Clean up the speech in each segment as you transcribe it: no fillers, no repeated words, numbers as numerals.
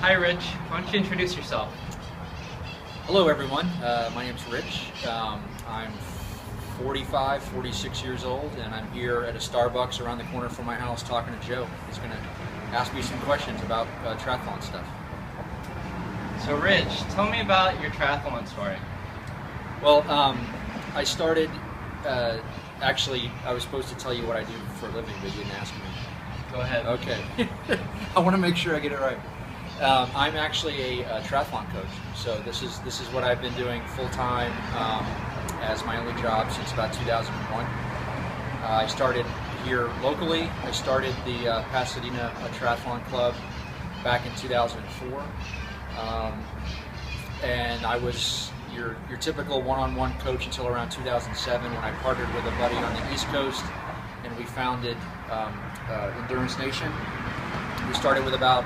Hi, Rich. Why don't you introduce yourself? Hello everyone, my name's Rich. I'm 45, 46 years old, and I'm here at a Starbucks around the corner from my house talking to Joe. He's going to ask me some questions about triathlon stuff. So, Rich, tell me about your triathlon story. Well, I started, actually, I was supposed to tell you what I do for a living, but you didn't ask me. Go ahead. Okay. I want to make sure I get it right. I'm actually a triathlon coach, so this is what I've been doing full time as my only job since about 2001. I started here locally. I started the Pasadena Triathlon Club back in 2004, and I was your typical one-on-one coach until around 2007 when I partnered with a buddy on the East Coast, and we founded Endurance Nation. We started with about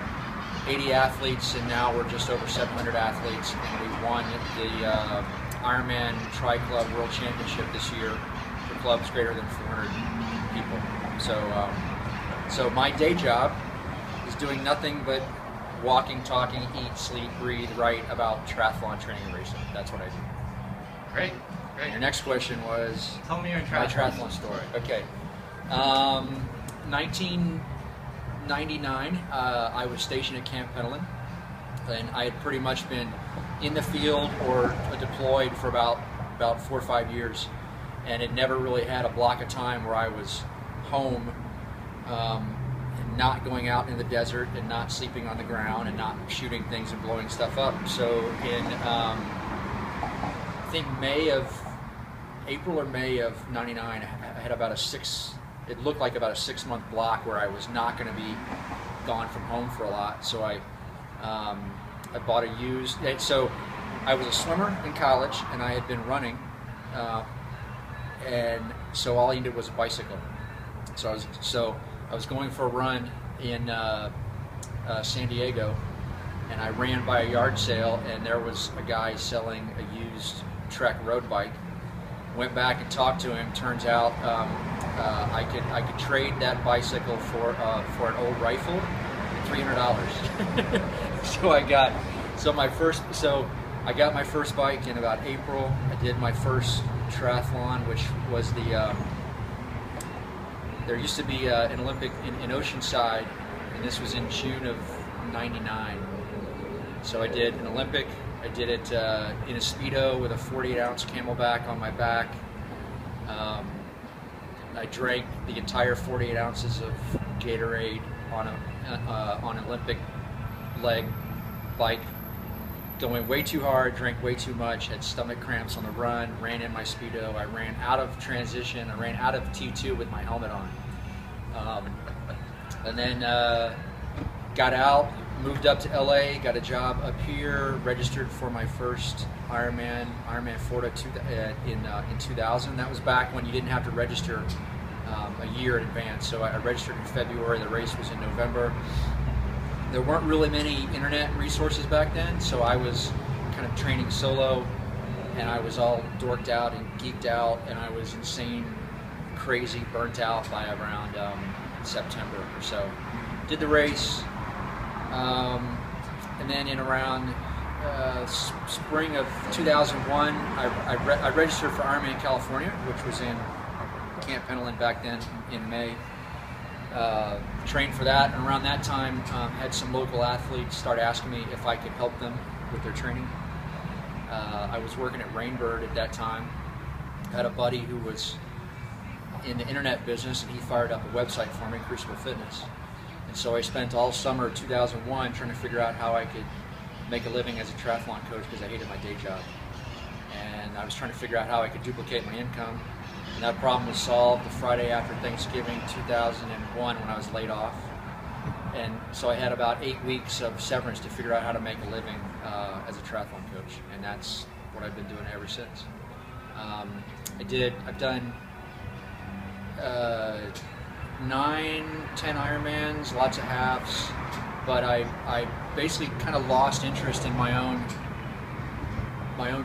80 athletes, and now we're just over 700 athletes, and we won the Ironman Tri-Club World Championship this year for clubs greater than 400 people. So my day job is doing nothing but walking, talking, eat, sleep, breathe, write about triathlon training and racing. That's what I do. Great. Your next question was? Tell me your my triathlon story. Okay. 1999, I was stationed at Camp Pendleton, and I had pretty much been in the field or deployed for about 4 or 5 years, and had never really had a block of time where I was home and not going out in the desert and not sleeping on the ground and not shooting things and blowing stuff up. So in I think April or May of '99, I had about it looked like about a 6-month block where I was not going to be gone from home for a lot. So I bought a used. So I was a swimmer in college, and I had been running, and so all I needed was a bicycle. So I was going for a run in San Diego, and I ran by a yard sale, and there was a guy selling a used Trek road bike. Went back and talked to him. Turns out I could trade that bicycle for an old rifle, $300. I got my first bike in about April. I did my first triathlon, which was there used to be an Olympic in Oceanside, and this was in June of '99. So I did an Olympic. I did it in a Speedo with a 48-ounce Camelback on my back. I drank the entire 48 ounces of Gatorade on an Olympic leg bike, going way too hard, drank way too much, had stomach cramps on the run, ran in my Speedo. I ran out of transition. I ran out of T2 with my helmet on. And then got out, moved up to LA, got a job up here, registered for my first Ironman Florida in 2000. That was back when you didn't have to register a year in advance. So I registered in February, the race was in November. There weren't really many internet resources back then, so I was kind of training solo, and I was all dorked out and geeked out, and I was insane, crazy, burnt out by around September or so. Did the race, and then in around spring of 2001, I registered for Ironman California, which was in Camp Pendleton back then in May. Trained for that, and around that time had some local athletes start asking me if I could help them with their training. I was working at Rainbird at that time. Had a buddy who was in the internet business, and he fired up a website for me, Crucible Fitness. And so I spent all summer 2001 trying to figure out how I could make a living as a triathlon coach, because I hated my day job. And I was trying to figure out how I could duplicate my income. And that problem was solved the Friday after Thanksgiving 2001 when I was laid off. And so I had about 8 weeks of severance to figure out how to make a living as a triathlon coach. And that's what I've been doing ever since. I've done 9, 10 Ironmans, lots of halves, but I basically kind of lost interest in my own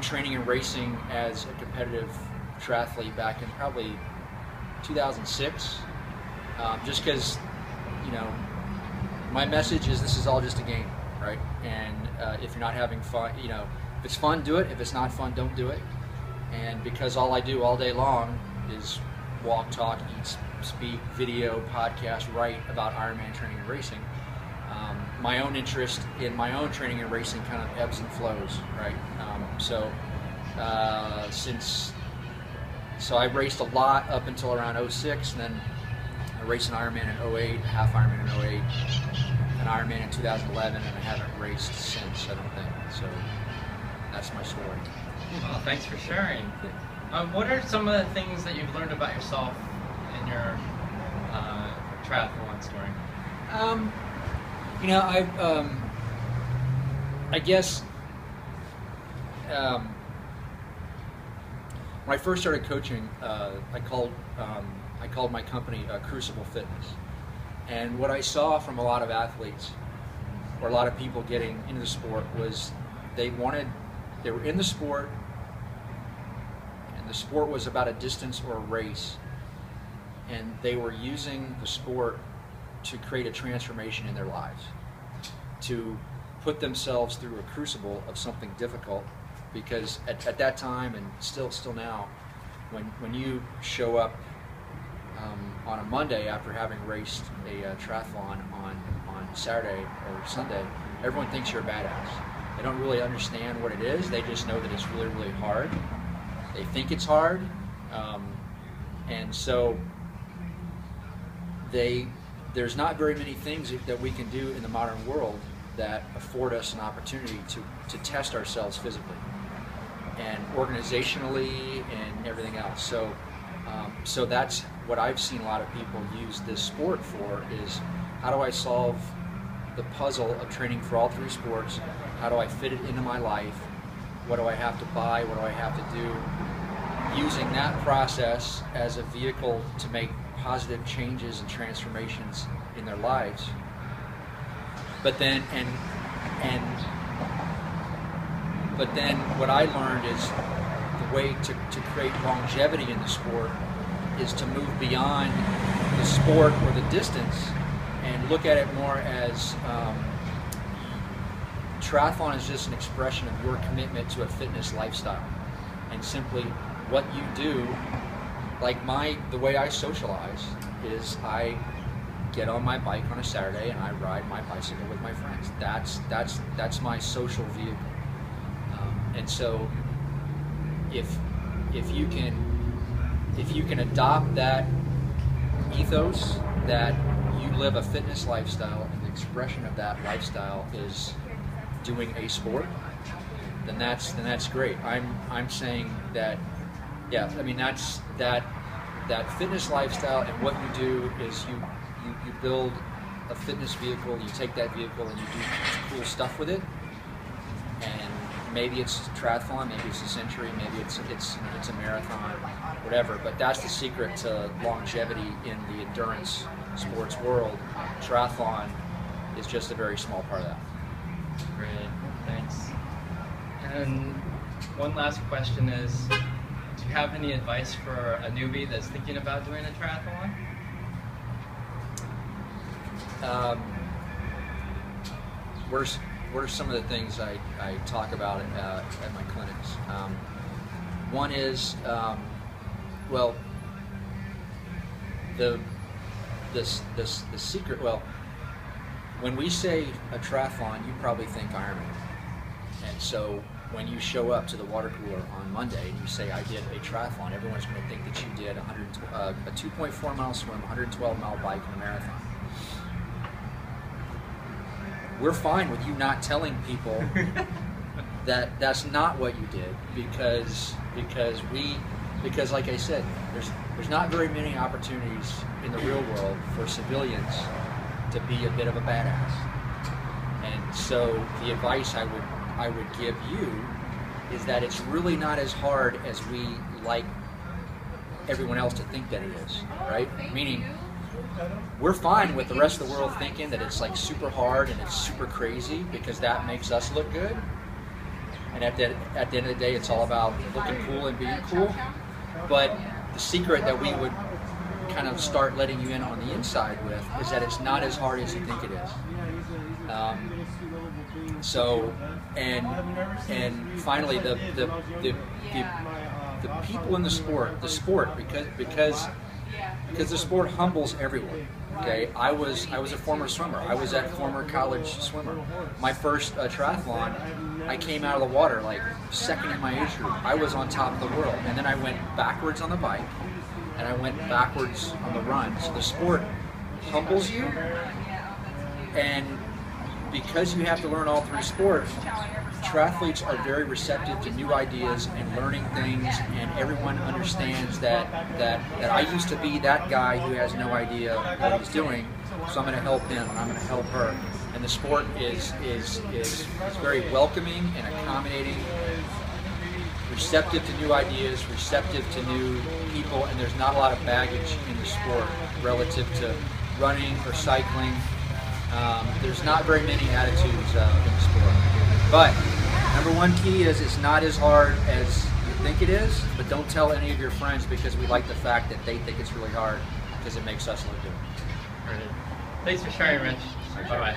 training and racing as a competitive triathlete back in probably 2006, just because, you know, my message is this is all just a game, right? right? And if you're not having fun, you know, if it's fun, do it. If it's not fun, don't do it. And because all I do all day long is walk, talk, eat, speak, video, podcast, write about Ironman training and racing, my own interest in my own training and racing kind of ebbs and flows, right? So I raced a lot up until around 06, and then I raced an Ironman in 08, a half Ironman in 08, an Ironman in 2011, and I haven't raced since, I don't think. So that's my story. Well, thanks for sharing. What are some of the things that you've learned about yourself in your triathlon story? You know, I guess when I first started coaching, I called my company Crucible Fitness, and what I saw from a lot of athletes or a lot of people getting into the sport was they were in the sport, and the sport was about a distance or a race, and they were using the sport to create a transformation in their lives, to put themselves through a crucible of something difficult, because at that time, and still now, when you show up on a Monday after having raced a triathlon on Saturday or Sunday, everyone thinks you're a badass. They don't really understand what it is. They just know that it's really, really hard. They think it's hard, and so there's not very many things that we can do in the modern world that afford us an opportunity to test ourselves physically and organizationally and everything else. So that's what I've seen a lot of people use this sport for, is how do I solve the puzzle of training for all three sports? How do I fit it into my life? What do I have to buy? What do I have to do? Using that process as a vehicle to make positive changes and transformations in their lives. But then what I learned is the way to create longevity in the sport is to move beyond the sport or the distance and look at it more as triathlon is just an expression of your commitment to a fitness lifestyle, and simply what you do. Like the way I socialize is I get on my bike on a Saturday and I ride my bicycle with my friends. That's my social vehicle. And so if you can adopt that ethos, that you live a fitness lifestyle and the expression of that lifestyle is doing a sport, then that's great. I'm saying that, yeah, I mean that fitness lifestyle, and what you do is you build a fitness vehicle. You take that vehicle and you do cool stuff with it, and maybe it's triathlon, maybe it's a century, maybe it's a marathon, whatever. But that's the secret to longevity in the endurance sports world. Triathlon is just a very small part of that. Great, thanks. And one last question is, do you have any advice for a newbie that's thinking about doing a triathlon? What are some of the things I talk about at my clinics? One is, well, the secret. Well, when we say a triathlon, you probably think Ironman, and so when you show up to the water cooler on Monday and you say, I did a triathlon, everyone's going to think that you did a 2.4 mile swim, 112 mile bike, and a marathon. We're fine with you not telling people that that's not what you did, because like I said, there's not very many opportunities in the real world for civilians to be a bit of a badass. And so the advice I would give you is that it's really not as hard as we like everyone else to think that it is, right? Meaning, we're fine with the rest of the world thinking that it's like super hard and it's super crazy, because that makes us look good. And at the end of the day, it's all about looking cool and being cool. But the secret that we would kind of start letting you in on the inside with is that it's not as hard as you think it is. So, and finally, the people in the sport, because the sport humbles everyone. Okay, I was a former swimmer. I was a former college swimmer. My first triathlon, I came out of the water like second in my age group. I was on top of the world, and then I went backwards on the bike, and I went backwards on the run. So the sport humbles you, and because you have to learn all three sports, triathletes are very receptive to new ideas and learning things, and everyone understands that I used to be that guy who has no idea what he's doing, so I'm going to help him and I'm going to help her. And the sport is very welcoming and accommodating, receptive to new ideas, receptive to new people, and there's not a lot of baggage in the sport relative to running or cycling. There's not very many attitudes in the sport. But number one key is it's not as hard as you think it is, but don't tell any of your friends, because we like the fact that they think it's really hard, because it makes us look good. All right. Thanks for sharing, Rich. Bye-bye.